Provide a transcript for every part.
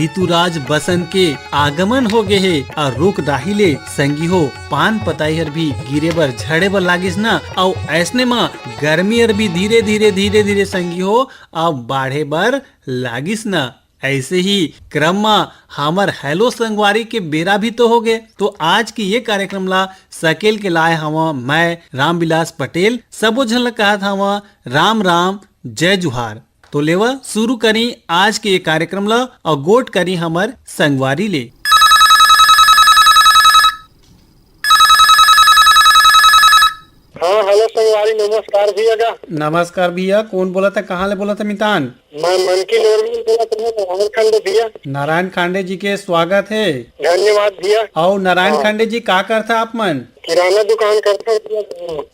ऋतुराज बसंत के आगमन हो गए है और रुक राहिले संगी हो पान पताई हर भी गिरे बर झड़े बर लागिस ना और ऐसने में गर्मी हर भी धीरे धीरे संगी हो अब बाढ़े बर लागिस ना। ऐसे ही क्रम में हमर हेलो संगवारी के बेरा भी तो हो गए। तो आज की ये कार्यक्रम ला सकेल के लाए हवा मैं रामविलास पटेल सबो झन ला कहत हवा राम राम जय जुहार। तो लेवा शुरू करी आज के ये कार्यक्रम ला और गोट करी हमर संगवारी ले। हाँ हेलो संगवारी, नमस्कार भैया का। नमस्कार भैया, कौन बोला था, कहाँ ले बोला था मितान? मैं मन की लोरमी बोला था नारायण खांडे भैया। नारायण खांडे जी के स्वागत है। धन्यवाद भैया। और नारायण खांडे जी का करता आप मन? किराना दुकान करता हूँ।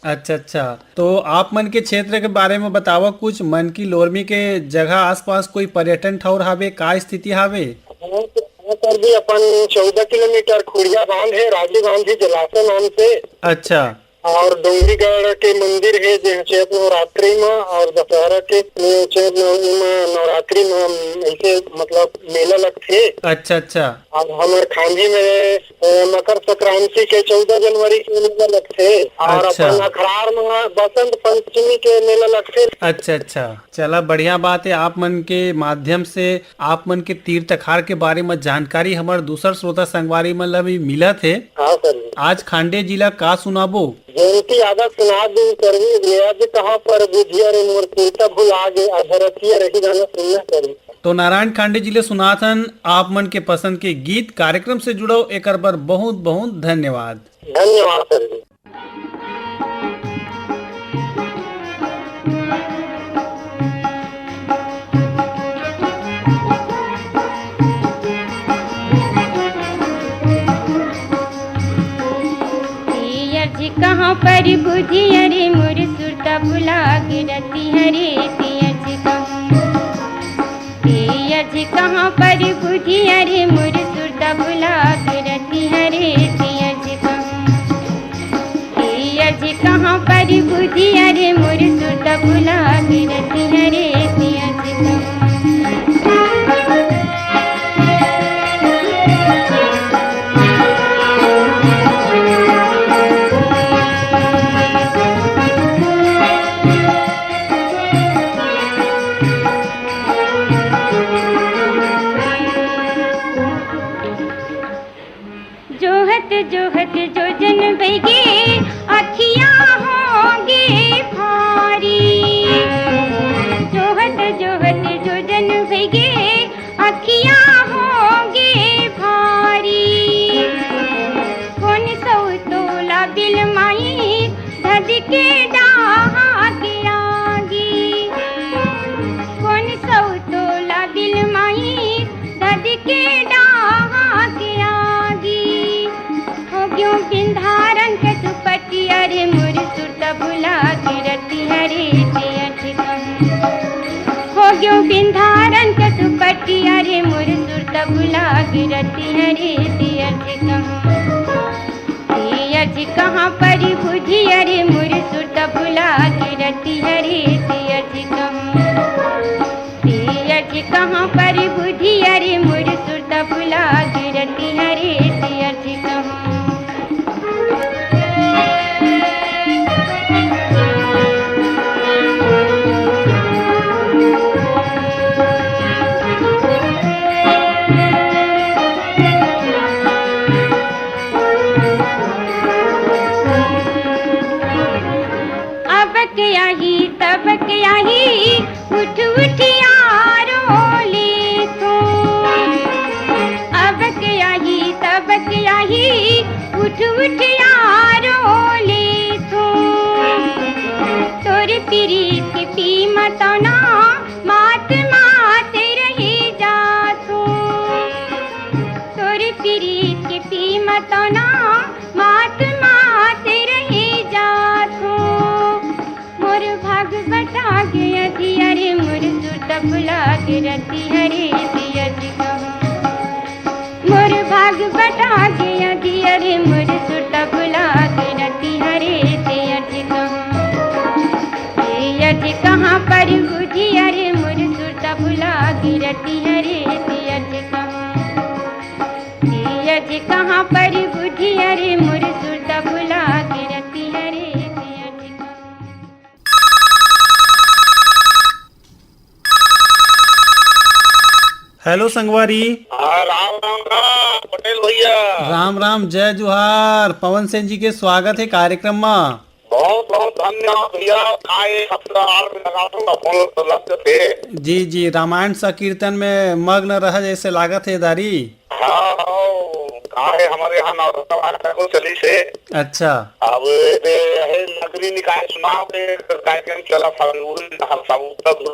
अच्छा, तो आप मन के क्षेत्र के बारे में बतावा कुछ। मन की लोरमी के जगह आसपास कोई पर्यटन ठौर हावे, का स्थिति हावे? सर भी अपन 14 किलोमीटर खुड़िया बांध है, राजीव गांधी जलाशय नाम से। अच्छा। और डोंगरीगढ़ के मंदिर है जो चैत नवरात्रि में और दशहरा के चैत नवरात्रि में ऐसे मतलब मेला लगते। अच्छा। और हमारे खांधी में मकर संक्रांति के 14 जनवरी के मेला लगते। और अपन अखरार में बसंत पंचमी के मेला लगते। अच्छा, चला बढ़िया बात है। आप मन के माध्यम से आप मन के तीर्थ अखाड़ के बारे में जानकारी हमारे दूसर श्रोता संगवारी मन भी मिला थे। हाँ सर। आज खांडे जिला का सुनाबो? जयंती आधा सुना दिन करवी आज कहाँ पर बुझिया रे मोर तीर्थ भुला गे अधरतिया रही गाना सुनना करी। तो नारायण खांडे जिले सुनाथन आप मन के पसंद के गीत कार्यक्रम से जुड़ो एक बार बहुत बहुत धन्यवाद। धन्यवाद सर जी। कहाँ पर बुझिया रे मोर सुरता भुला के रती हरे जी कहाँ पर बुझिया रे मोर सुरता भुला के रती हरे जी कहाँ पर बुझिया रे मोर सुरता भुला के रती हरे जोहत जो जन बैगे अखियाँ होंगे भारी। जोहत जो जन बैगे अखियाँ होंगे भारी। कौन सौ तोला बिल माई धद के डाहा के आगी। कौन सौ तोला बिल माई धद के डाहा के क्यों बिंधारन के दुपट्टी अरे मोर सुरता भुला के रती हरे हो क्यों बिंधारन के दुपट्टी अरे मोर सुरता भुला के रती हरे जी कहाँ पर बुझी अरे मोर सुरता भुला के रती हरे जी कहाँ पर बुझी अरे मोर सुरता भुला के रती हरे जी कहाँ। तब क्या ही उठ यारो ले तो। अब क्या ही तब क्या ही उठ यारो ले तो। तोर प्रीत के कीमत ना मात रही जातो। तोर प्रीत के कीमत ना मात रही जातो। भाग बटा गया दिया रे मोर सुरता भुला के रती हरे जी मोर भाग बटा गया दिया रे मोर सुरता भुला के रती हरे जी कहाँ पर बुझिया रे मोर सुरता भुला के रती हरे जी कहाँ। परी बुद्धि अरे मोर सुरता फुला गिरती हरे सिया जी कहूँ। हेलो संगवारी। हाँ, राम राम राम पटेल भैया। राम राम, जय जोहार। पवन सेन जी के स्वागत है कार्यक्रम में। बहुत बहुत धन्यवाद भैया। आए हफ्ता और लगा दूंगा फोन लग थे। जी जी, रामायण संकीर्तन में मग्न रह जैसे लागत है दारी। हाँ कहा है हमारे यहाँ नवरत्न को चली से। अच्छा। अब ये नगरी निकाय चुनाव के कार्यक्रम चला था,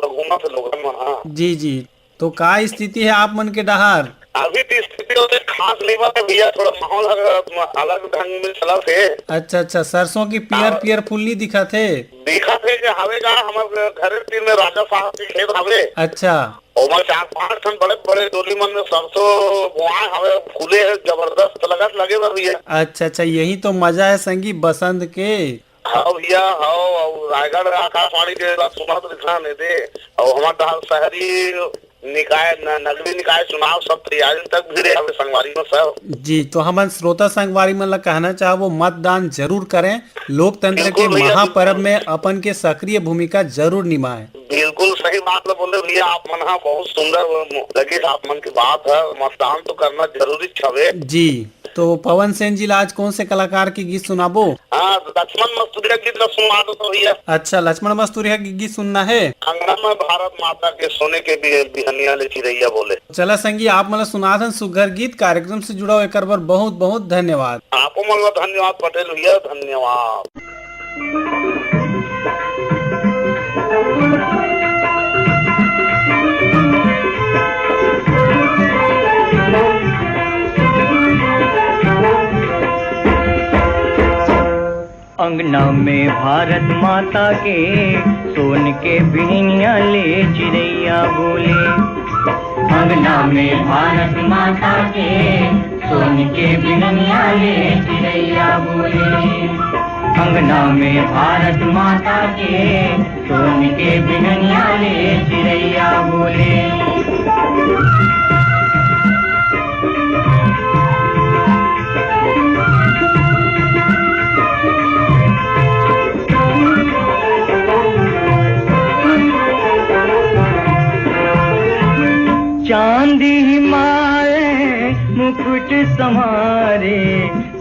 घूमा थे लोग। जी जी, तो का स्थिति है आप मन के डहार? अभी तो स्थिति होते खास लेवा है भैया, थोड़ा माहौल अलग ढंग में चला थे। अच्छा अच्छा, सरसों की पियर पियर फुल्ली दिखा थे। देखा थे कि हवे जा हमारे घर तीन में राजा साहब के खेत हवे। अच्छा। और 4-5 टन बड़े बड़े डोली मन में सरसों बुआए हवे, फूले है जबरदस्त लगत लगे भैया। अच्छा अच्छा, यही तो मजा है संगी बसंत के। हाँ भैया, हाँ। और रायगढ़ आकाशवाणी के सुना तो दिखा नहीं दे। और हमारे शहरी निकाय नगरी निकाय चुनाव सब तैयारी तक भी रहे संगवारी में सब। जी, तो हम श्रोता संगवारी में कहना चाहो मतदान जरूर करें। लोकतंत्र के महापर्व में अपन के सक्रिय भूमिका जरूर निभाएं। बिल्कुल सही बात बोले भैया आप मन। बहुत सुंदर लगे आप मन की बात है। मतदान तो करना जरूरी छवे। जी, तो पवन सेन जी आज कौन से कलाकार की गीत सुनाबो? हाँ, लक्ष्मण मस्तूरिया गीत सुना दो तो भैया। अच्छा, लक्ष्मण मस्तूरिया की गीत सुनना है। अंगना में भारत माता के सोने के बिहनिया ले चिरैया बोले। चला संगी, आप मतलब सुना दन सुघर गीत। कार्यक्रम से जुड़ा एक बार बहुत बहुत धन्यवाद। आपको मतलब धन्यवाद पटेल भैया, धन्यवाद। अंगना में भारत माता के सोन के बिहनिया ले चिरैया बोले। अंगना में भारत माता के सोन के बिहनिया ले चिरैया बोले। अंगना में भारत माता के सोन के बिहनिया ले चिरैया बोले। चांदी हिमालय मुकुट समारे,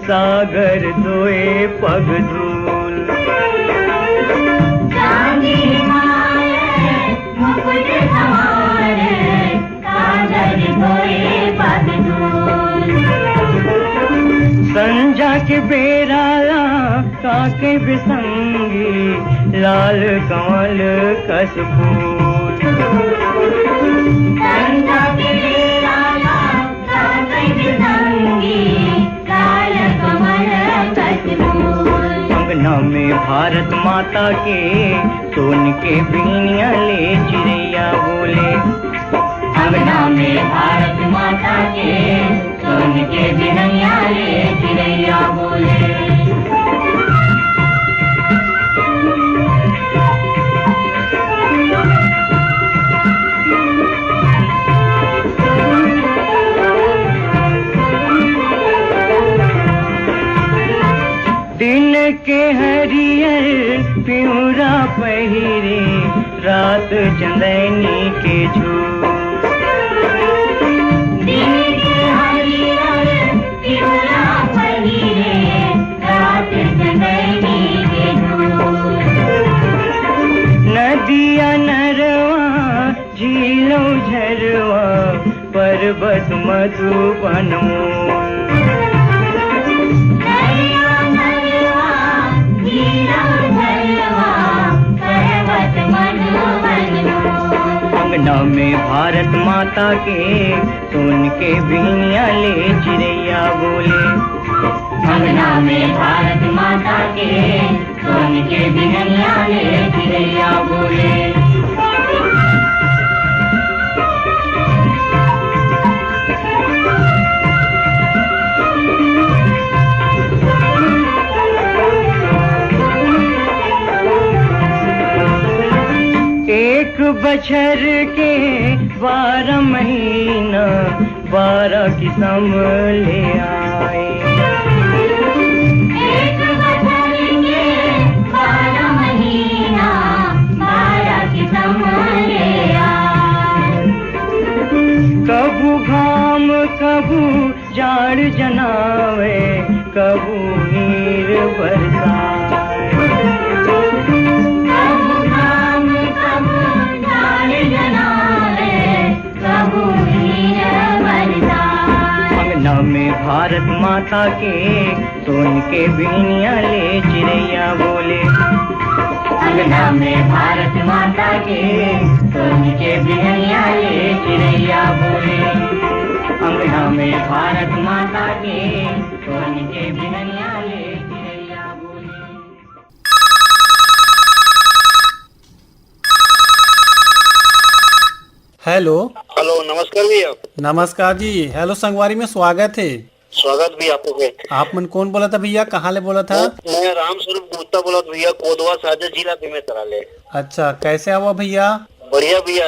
सागर धोए पग धूल। चांदी हिमालय मुकुट समारे, सागर धोए पग धूल। संजा के बेराला काके बिसंगी, लाल कमल कस फूल। संजा के बेराला काके बिसंगी, लाल कमल कस फूल। अंगना में भारत माता के सोन के बिहनिया ले चिरैया बोले। अंगना में भारत माता के सोन के बिहनिया ले चिरैया बोले। दिन के हरियर पिउरा पहिरे, रात चंदनी के झूल। दिन के हरियर पिउरा पहिरे, रात चंदनी के झूल। नदिया नरवा झीलों झरवा, पर्वत मधुबन मोल। अंगना में भारत माता के सोन के बिहनिया ले चिरैया बोले। अंगना में भारत माता के सोन के बिहनिया ले चिरैया बोले। एक बछर के 12 महीना 12 किस्म ले आए। कबू नीर बरसाए। कबू नाम कबू डाल जलाए, कबू नीर बरसाए। अंगना में भारत माता के सोन के बीनिया ले चिड़ैया बोले। अंगना में भारत माता के सोन के बिहनिया ले चिड़ैया बोले। अंगना में भारत माता के सोन के बिहनिया ले चिड़ैया बोले। हेलो। हेलो, नमस्कार भैया। नमस्कार जी। हेलो संगवारी में स्वागत है। स्वागत भी आपको है। आप मन कौन बोला था भैया, कहाँ ले बोला था? मैं राम स्वरूप गुप्ता बोला था भैया, कोदवा साजा जिला बेमेतरा ले। अच्छा, कैसे हुआ भैया? बढ़िया भैया।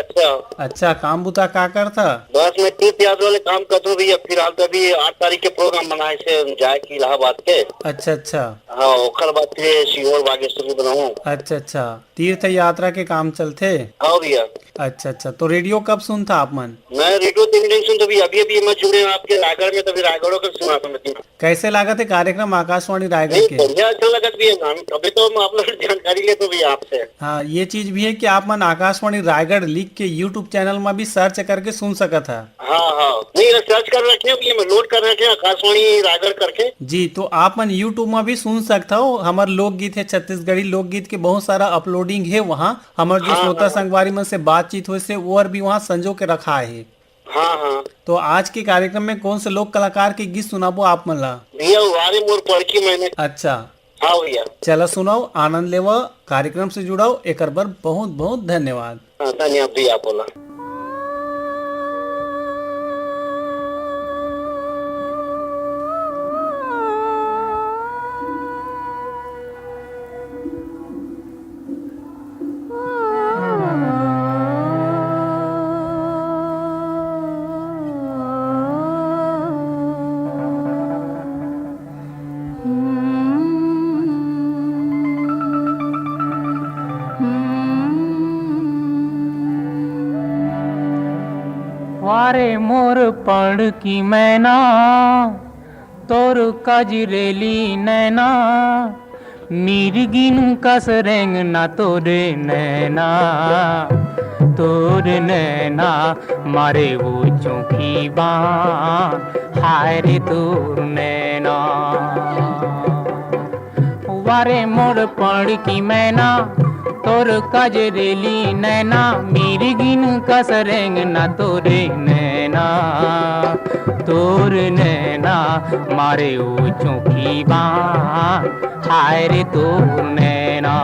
अच्छा, काम बुता का करता? बस मैं तीर्थ यात्रा वाले काम करता हूँ भैया। फिलहाल तो अभी 8 तारीख के प्रोग्राम बनाए से जाए की इलाहाबाद के। अच्छा अच्छा। हाँ, ओखर बाद फिर सीहोर बागेश्वर भी बनाऊँ। अच्छा अच्छा, तीर्थ यात्रा के काम चलते। हाँ भैया। अच्छा अच्छा, तो रेडियो कब सुनता आप मन? मैं रेडियो तो नहीं सुनता भैया। अभी मैं जुड़े हूँ आपके रायगढ़ में, तभी रायगढ़ का सुना था मैं। कैसे लागत है कार्यक्रम आकाशवाणी रायगढ़ नहीं, के? बढ़िया अच्छा लगा भैया। कभी तो मैं आप लोग जानकारी लेता हूँ भैया आपसे। हाँ, ये चीज भी है कि आप मन आकाशवाणी रायगढ़ लिख के यूट्यूब चैनल में भी सर्च करके सुन सकत है। हाँ हाँ, नहीं सर्च कर रखे हैं भैया, मैं लोड कर रखे हैं आकाशवाणी रायगढ़ करके। जी, तो आप मन यूट्यूब में भी सुन सकता हो। हमारे लोकगीत है, छत्तीसगढ़ी लोकगीत के बहुत सारा अपलोडिंग है वहाँ। हमारे जो श्रोता संगवारी मन से बातचीत हुई से वो भी वहाँ संजो के रखा है। हाँ हाँ। तो आज के कार्यक्रम में कौन से लोक कलाकार के गीत सुनाबो आप मन ला? भैया वारे मोर पढ़ की मैंने। अच्छा, हाँ भैया। चला सुनाओ, आनंद लेवा, कार्यक्रम से जुड़ाओ। एक बार बहुत बहुत धन्यवाद। हाँ, धन्यवाद भैया बोला। वारे मोर पढ़ की मैना, तोर कजरेली नैना, मिर्गिन कस रेंग ना तोरे नैना, तोर नैना मारे वो चौखी बाँ, हाय रे तोर नैना। वारे मोर पढ़ की मैना, तोर कजरेली नैना, मिर्गिन कस रेंग ना तोरे नैना, तोर नैना मारे ओ चौखी बाँ, हाय रे तोर नैना।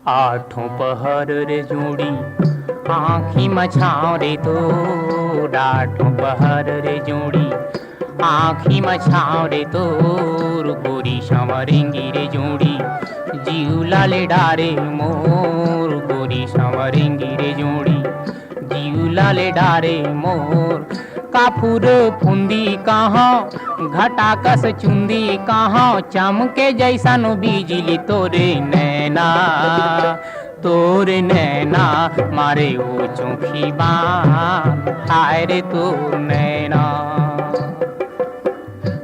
आठों पहर रे जोड़ी आँखी मछाओ रे तो, आठों पहर रे जोड़ी आँखी मछाओ रे तो, गोरी संवरेंगी रे जोड़ी जीवला ले डारे मोर, गोरी संवरेंगी रे जोड़ी जीवला ले डारे मोर। काफूर फुंदी कहाँ, घटा कस चुंदी कहाँ, चमके जैसा नो बिजली तोरे नैना, तोरे नैना मारे ओ चौखी बाँ, हाय रे तोर नैना।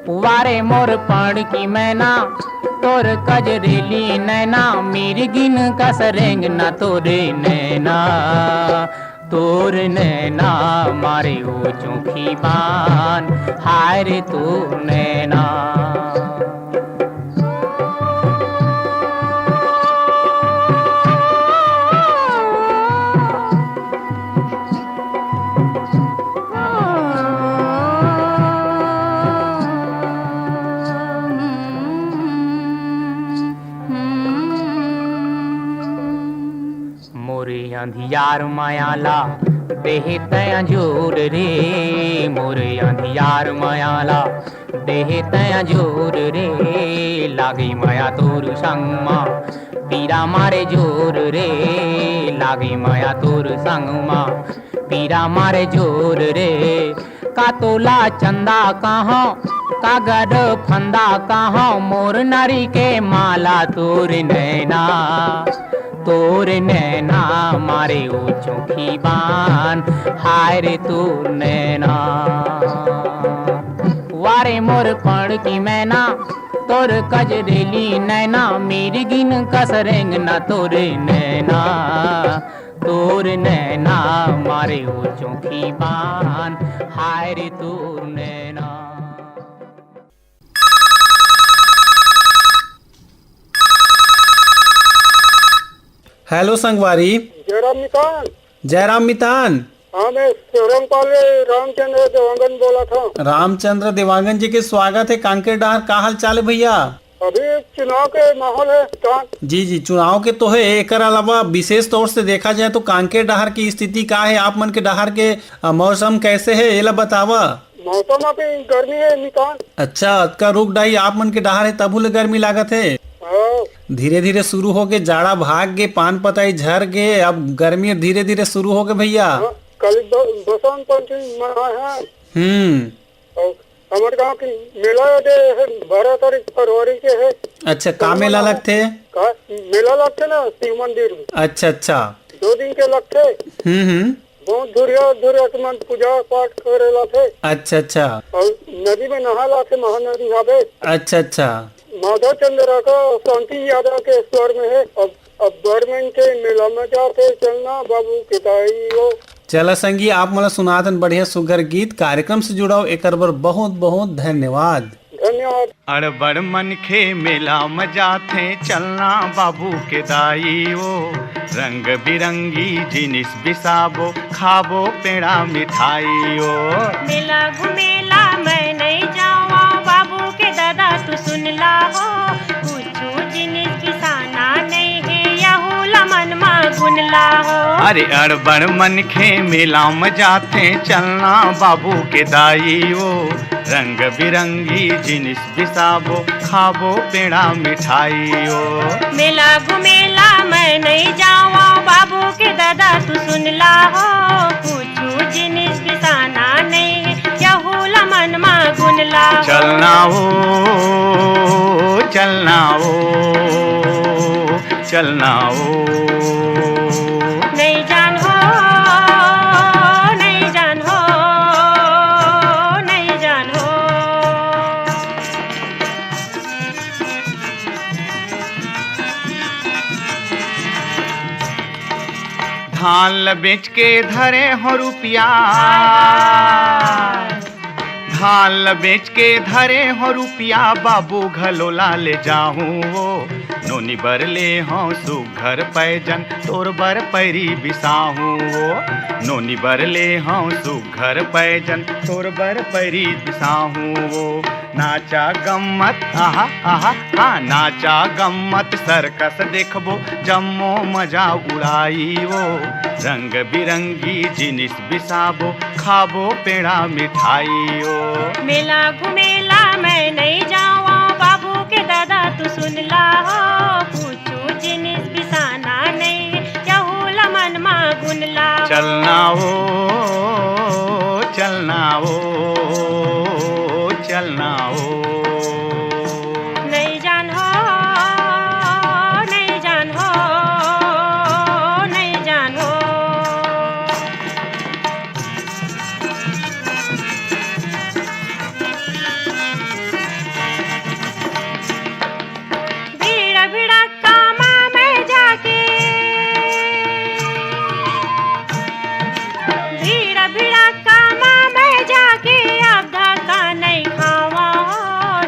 वारे मोर पढ़ की मैना, तोर कजरेली नैना, मिर्गिन कस रेंग ना तोरे नैना, तोर नैना मारे ओ चौखी बान, हाय रे तोर नैना। मोरे अंधियार मायाला देहे तया जोर रे, मोरे अंधियार मायाला देहे तया जोर रे, लागी माया तोर संग मा पीरा मारे जोर रे, लागी माया तोर संग मा पीरा मारे जोर रे। का तोला चंदा कहाँ, कागर फंदा कहाँ, मोर नारी के माला तोर नैना, तोर नैना मारे ओ चोखी बान, हाय रे तोर नैना। वारे मोर पण की मैना, तोर कजरेली नैना, मेरी गिन कसरेंग न तोर नैना, तोर नैना मारे ओ चोखी बान, हाय रे तोर नैना। हेलो संगवारी। जयराम मितान। जयराम मितान। हाँ, मैं सोरंग पाले रामचंद्र देवांगन बोला था। रामचंद्र देवांगन जी के स्वागत है कांकेर डाहर। का हाल चाल है भैया? अभी चुनाव के माहौल है जी जी, चुनाव के तो है। एक अलावा विशेष तौर से देखा जाए तो कांकेर डाहर की स्थिति का है? आप मन के डाहर के मौसम कैसे है ये ला बतावा। मौसम अभी गर्मी है मितान। अच्छा, का रुक डाई आप मन के डाहर है तब गर्मी लागत है। धीरे धीरे शुरू हो गए, जाड़ा भाग गए, पान पताई झर गए, अब गर्मी धीरे धीरे शुरू हो गए भैया। कल बसंत पंचमी मनाए हैं। हमारे गाँव की मेला 12 तारीख फरवरी के है। अच्छा, का मेला लगते? मेला लगते ना शिव मंदिर में। अच्छा अच्छा, 2 दिन के लगते। बहुत धुरिया मन पूजा पाठ करेला थे। अच्छा अच्छा, और नदी में नहाला थे, महानदी भावे। अच्छा अच्छा, माधव चंद्र का शांति यादव के स्वर में है। अब गवर्नमेंट के मेला में जाते चलना बाबू के दाई हो। चला संगी, आप मला सुनातन बढ़िया सुगर गीत। कार्यक्रम से जुड़ाओ एक बार बहुत बहुत धन्यवाद। धन्यवाद। अड़बड़ मन खे मेला मजा थे चलना बाबू के दाई ओ, रंग बिरंगी जिनिस बिसाबो, खाबो पेड़ा मिठाई ओ। मेला घुमेला मैं नहीं जावा, बाबू के दादा तू सुन ला हो, कुछ जिनिस बिसाना नहीं है, यहूला मन मा गुनला हो। अरे अड़बड़ मन खे मेला मजा थे चलना बाबू के दाई ओ, रंग बिरंगी जिनिस बिसाबो, खाबो पेड़ा मिठाई ओ। मेला घुमेला मैं नहीं जावा, बाबू के दादा तू सुन ला हो, कुछ जिनिस बिसाना नहीं है, यहूला मन मा गुनला हो। चलना हो चलना हो चलना हो, नहीं जान हो नहीं जान हो नहीं जान हो। धान बेच के धरे हो रुपया, धान बेच के धरे हो रुपया, बाबू घलोला ले जाहूँ वो, नोनी बर ले हों सुघर पैजन, तोर बर पैरी बिसाहूँ वो, नोनी बर ले हों सुघर पैजन, तोर बर पैरी बिसाहूँ वो। नाचा गम्मत आहा आहा हाँ, नाचा गम्मत सर्कस देखबो, जम्मो मजा उड़ाई वो, रंग बिरंगी जिनिस बिसाबो, खाबो पेड़ा मिठाई ओ। मेला घुमेला मैं नहीं जावा, बाबू के दादा तू सुन ला हो, पूछू जिनिस बिसाना नहीं, यहूला मन मा गुनला हो। चलना हो चलना हो चलना हो, नहीं जान हो नहीं जान हो नहीं जान हो। भीड़ भीड़ा कामा में जाके, भीड़ भीड़ा कामा में जाके, अब धक्का नहीं खावा हो,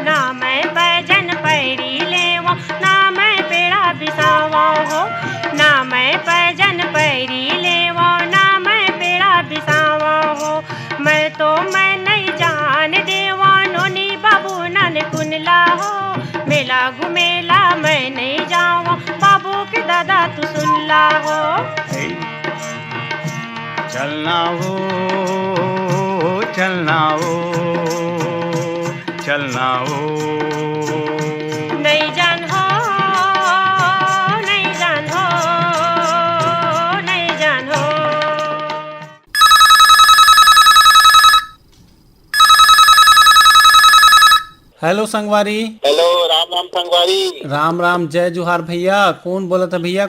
ना मैं पैजन पैरी लेवा, ना मैं पेड़ा बिसावा हो, ना मैं पैजन पैरी लेवा, ना मैं पेड़ा बिसावा हो। मैं नहीं जान देवा, नोनी बाबू नन कुनला हो, मेला घुमेला मैं नहीं जावा, बाबू के दादा तू सुन ला हो। चलना हो चलना हो चलना हो, नहीं जान हो नहीं जान हो नहीं जान हो। हेलो संगवारी। हेलो, राम राम संगवारी। राम राम, जय जोहार भैया। कौन बोला था भैया?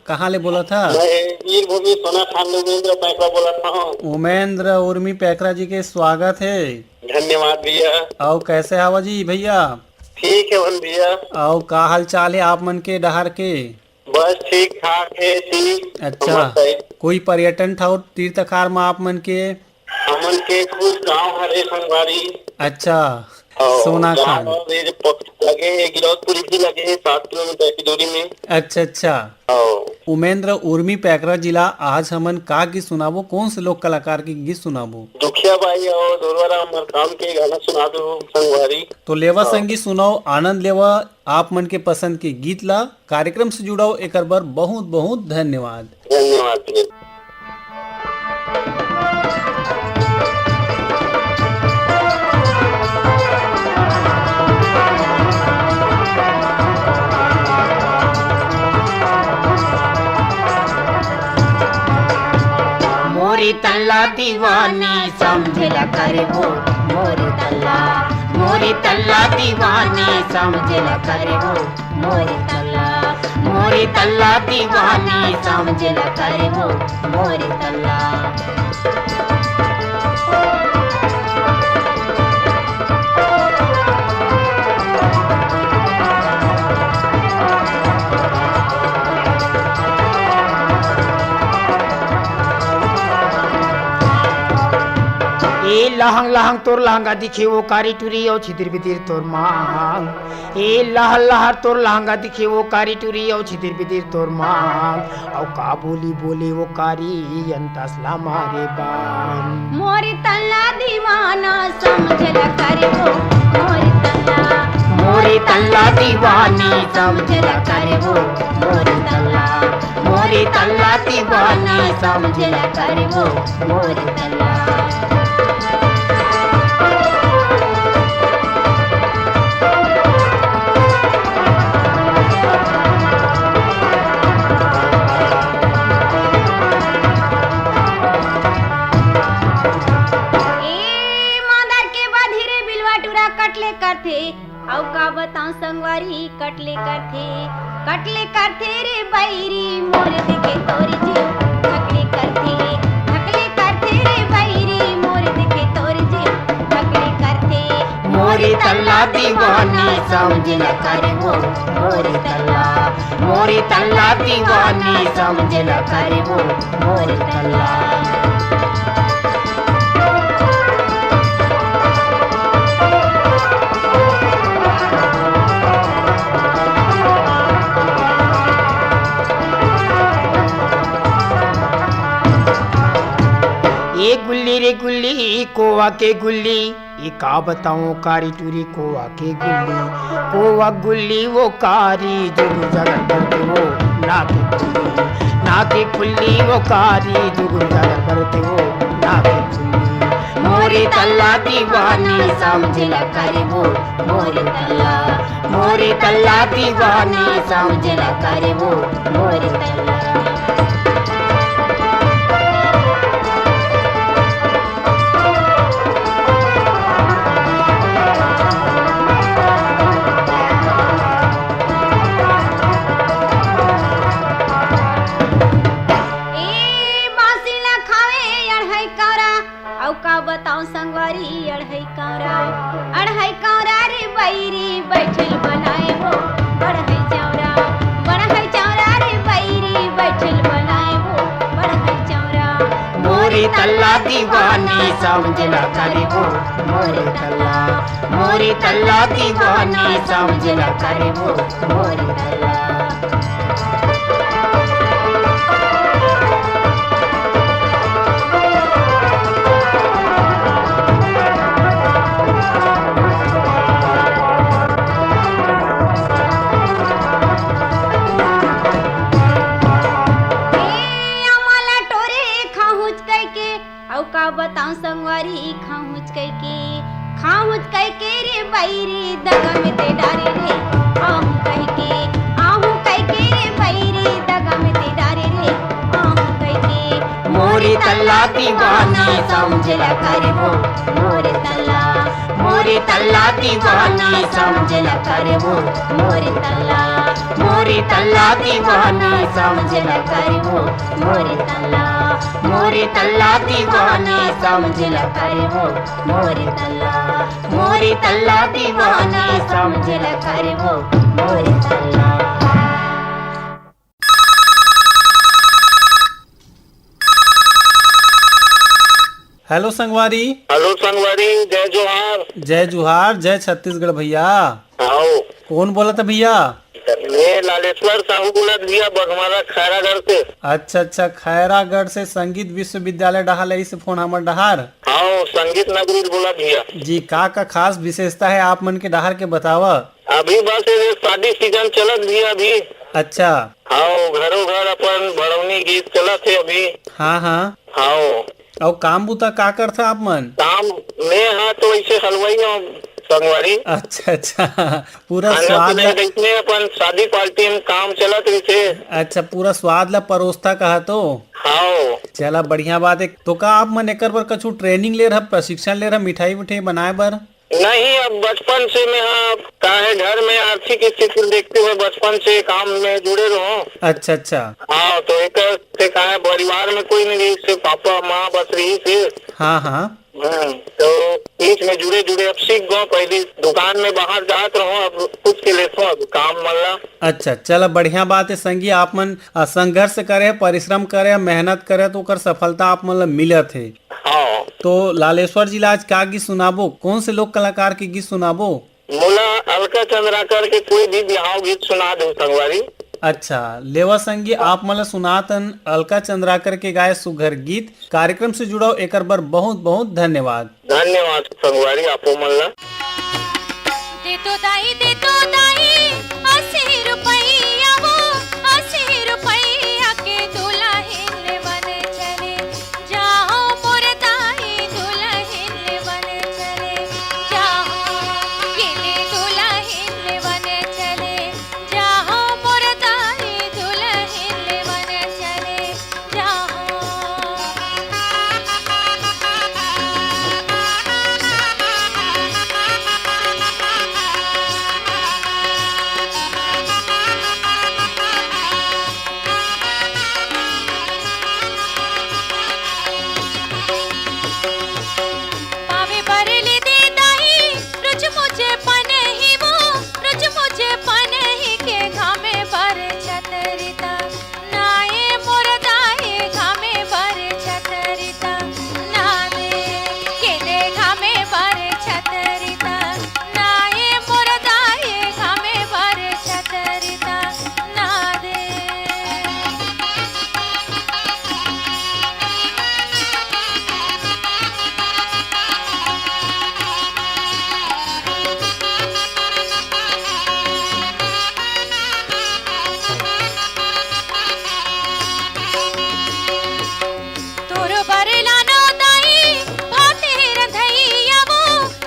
कहाँ ले बोला था? मैं वीरभूमि सोना खान उमेंद्र पैकरा बोला था। उमेंद्र उर्मी पैकरा जी के स्वागत है। धन्यवाद भैया। और कैसे हवा जी भैया? ठीक है वन भैया। और का हाल चाल है आप मन के डहार के? बस ठीक ठाक है जी। अच्छा, कोई पर्यटन था तीर्थकार में आप मन के? हमन के कुछ गाँव हरे संगवारी। अच्छा, सोना खान लगे है, गिरौदपुरी भी लगे है 7 किलोमीटर की दूरी में। अच्छा अच्छा। उमेंद्र उर्मी पैकरा जिला, आज हमन का गीत सुनाबो? कौन से लोक कलाकार के गीत सुनाबो? दुखिया बाई और दुर्वाराम मरकाम के गाना सुना दो संगवारी। तो लेवा संगीत सुनाओ, आनंद लेवा आप मन के पसंद के गीत ला। कार्यक्रम से जुड़ाओ, एक बार बहुत बहुत धन्यवाद। धन्यवाद। मोरी तल्ला दीवानी समझला करे वो, मोरी तल्ला दीवानी समझला करे वो, मोरी तल्ला दीवानी समझला करे वो, मोरी तल्ला। ए लहंग लहंग तोर लहंगा दिखे वो कारी टुरी और छितिर बितिर तोर मांग। ए लहर लहर तोर लहंगा दिखे वो कारी टुरी और छितिर बितिर तोर मांग। और का बोली बोले वो कारी अंतसला मारे बान। मोरी तल्ला दीवाना समझला करे वो, मोरी तल्ला दीवानी समझला करे वो, मोरी तल्ला दीवानी समझला करे वो, मोरी तल्ला। कटले करथे औ का बताऊं संगवारी, कटले करथे रे बैरी मोर देखे तोरी जी। ढकले करथे रे बैरी मोर देखे तोरी जी। ढकले करथे मोरी तल्ला दीवानी समझला करे वो, मोरी तल्ला दीवानी समझला करे वो, मोरी तल्ला। ये गुल्ली रे गुल्ली कोवा के गुल्ली, ये का बताऊं कारी टूरी कोवा के गुल्ली। कोवा गुल्ली वो कारी जुगु जगर करते वो, नाके खुल्ली वो कारी जुगु जगर करते वो, नाके खुल्ली। मोरी तल्ला दीवानी समझला करे वो, मोरी तल्ला दीवानी समझला करे वो, मोरी तल्ला। बताऊं संगवारी, अढ़ाई कौरा रे बैरी बैठल बनाए वो, बढ़ई चौरा रे बैरी बैठल बनाए वो, बढ़ई चौरा। मोरी तल्ला दीवानी समझला करे वो, मोरी तल्ला दीवानी समझला करे वो, मोरी तल्ला। बताऊं संगवारी, खाऊच कह के रे बैरी दगा में ते डारे रे। आहू कह के रे बैरी दगा में ते डारे रे। आहू कह के मोरी तल्ला दीवानी समझला करे वो, मोरी मोरी तल्ला दीवानी समझ ल करे वो मोरी तल्ला मोरी तल्ला दीवानी समझ ल करे वो मोरी तल्ला मोरी तल्ला दीवानी समझ ल करे वो मोरी तल्ला मोरी तल्ला दीवानी समझ ल करे वो मोरी तल्ला। हेलो संगवारी। हेलो संगवारी, जय जोहार। जय जुहार, जय छत्तीसगढ़ भैया। आओ। कौन बोला था भैया? मैं लालेश्वर साहू बोलत भैया, बघमारा खैरागढ़ से। अच्छा, खैरागढ़ से संगीत विश्वविद्यालय डहार से फोन हमर डहार। हाँ, संगीत नगरी बोला भैया जी। का खास विशेषता है आप मन के डहार के बतावा? अभी बस ये शादी सीजन चलत भैया अभी। अच्छा। हाँ, घरों घर अपन बड़ौनी गीत चलत है अभी। हाँ। हाँ। और काम बुता का करता आप मन? काम में हाँ तो ऐसे हलवाई संगवारी। अच्छा, पूरा स्वाद इसमें अपन शादी पार्टी में काम चलत रही। अच्छा, पूरा स्वाद ला परोसता कहा तो। हाँ। चला बढ़िया बात है। तो का आप मन एकर बर कछु ट्रेनिंग ले रहा, प्रशिक्षण ले रहा मिठाई विठाई बनाए बर? नहीं, अब बचपन से मैं हाँ काहे घर में आर्थिक स्थिति देखते हुए बचपन से काम में जुड़े रहो। अच्छा। हाँ, तो एक से कहा परिवार में कोई नहीं, से पापा माँ बस रही थे। हाँ। तो बीच में जुड़े अब सीख गो। पहले दुकान में बाहर जात रहो, अब कुछ के लेते अब काम मल्ला। अच्छा, चलो बढ़िया बात है संगी। आप मन संघर्ष करे, परिश्रम करे, मेहनत करे तो कर सफलता आप मन मिलत है। हाँ। तो लालेश्वर जी आज का गीत सुनाबो? कौन से लोक कलाकार के गीत सुनाबो? मोला अलका चंद्राकर के कोई भी बिहाव गीत सुना दो संगवारी। अच्छा, लेवा संगी आप मला सुनातन अलका चंद्राकर के गाय सुघर गीत। कार्यक्रम से जुड़ाओ एकर बर बहुत बहुत धन्यवाद। धन्यवाद संगवारी, आपो मल्ला। दे तो दाई 80 रुपया वो 80 रुपया के दुल्हन बन चले जाओ मोर दाई दुल्हन बन चले जाओ ये दुल्हन बन चले जाओ मोर दाई दुल्हन बन चले जाओ। पावे बरली दे दाई रुच मुझे पने ही वो रुच मुझे पने ही के घामे बर छतरिता नाए मोर दाई घामे बर छतरिता नाने के दे घामे बर छतरिता नाए मोर दाई घामे बर छतरिता ना दे। तोर बरला नो दाई भाते रंधैया वो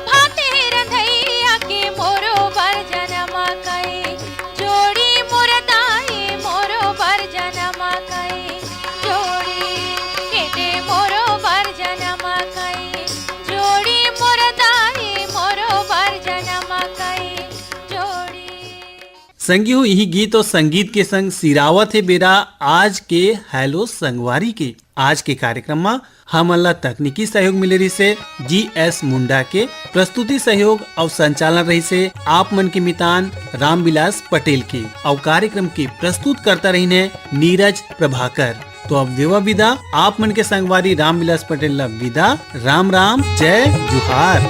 भाते रंधैया के मोरो बर जनमा कई जोड़ी मोर दाई मोरो बर जनमा कई जोड़ी के दे मोरो बर जनमा कई जोड़ी मोर दाई मोरो बर जनमा कई जोड़ी। संगी हो यही गीत और संगीत के संग सिरावत है बेरा आज के हेलो संगवारी के। आज के कार्यक्रम में हम अल्लाह तकनीकी सहयोग मिले रही से GS मुंडा के, प्रस्तुति सहयोग और संचालन रही से आप मन के मितान रामविलास पटेल के, और कार्यक्रम के प्रस्तुत करता रही ने नीरज प्रभाकर। तो अब देवा विदा आप मन के संगवारी रामविलास पटेल ला विदा। राम राम, जय जुहार।